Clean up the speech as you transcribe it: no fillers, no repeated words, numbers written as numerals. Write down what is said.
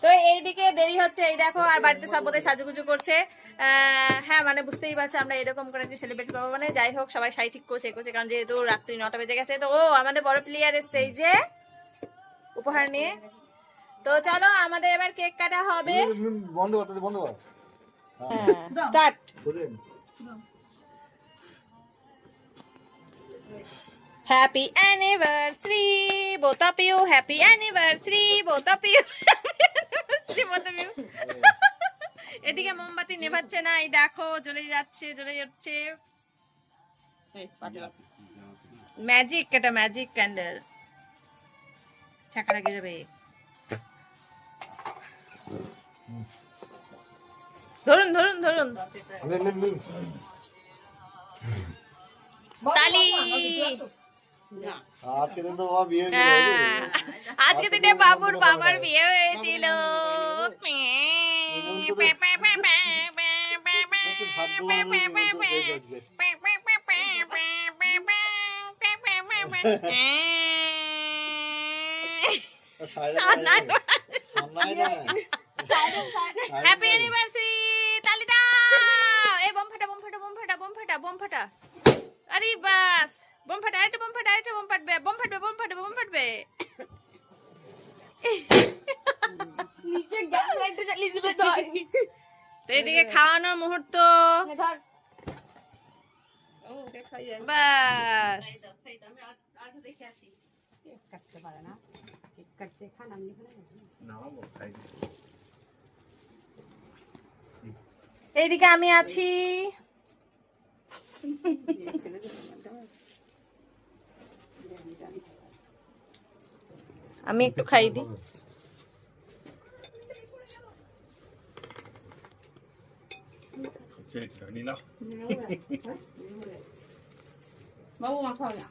তো এইদিকে দেরি হচ্ছে, এই দেখো, আর বাড়িতে সব বোধহয় সাজুগুজু করছে। হ্যাঁ মানে বুঝতেই পারছো আমরা এরকম করে সেলিব্রেট করবো, মানে যাই হোক সবাই শাড়ি ঠিক করছে করছে, কারণ যেহেতু রাত্রি 9টা বেজে গেছে। তো ও আমাদের বড় প্লেয়ার এসছে এই যে উপহার নিয়ে। তো চলো আমাদের এবার কেক কাটা হবে। বন্ধ কর, বন্ধ কর। Start. Happy anniversary, both of you. Happy anniversary, both of you. both of you. এদিকে মোমবাতি নেভাচ্ছে না, এই দেখো জ্বলে যাচ্ছে জ্বলে যাচ্ছে। ম্যাজিক, এটা ম্যাজিক ক্যান্ডেল, ছাকা লাগে যাবে। ধরুন ধরুন ধরুন, তালি। আজকে দিন তো বাবা বিয়ে আজকে দিনে বাবুর বাবার বিয়ে হয়েছিল। হ্যাপি অ্যানিভার্সারি, তালি দাও। এই বোম ফাটা বোম ফাটা বোম ফাটা বোম ফাটা বোম ফাটা। আরে বাস, বোম ফাটা, আরেকটা বোম ফাটা, আরেকটা বোম ফাটবে, বোম ফাটবে বোম ফাটবে বোম ফাটবে। নিচে গ্যাস লাইটটা জ্বালিয়ে দিলে তো হয়নি। তো এদিকে খাওয়ানোর মুহূর্ত। বাস, এইদিকে আমি আছি। আমি একটু খাই দিই। বাবু মাখাও না।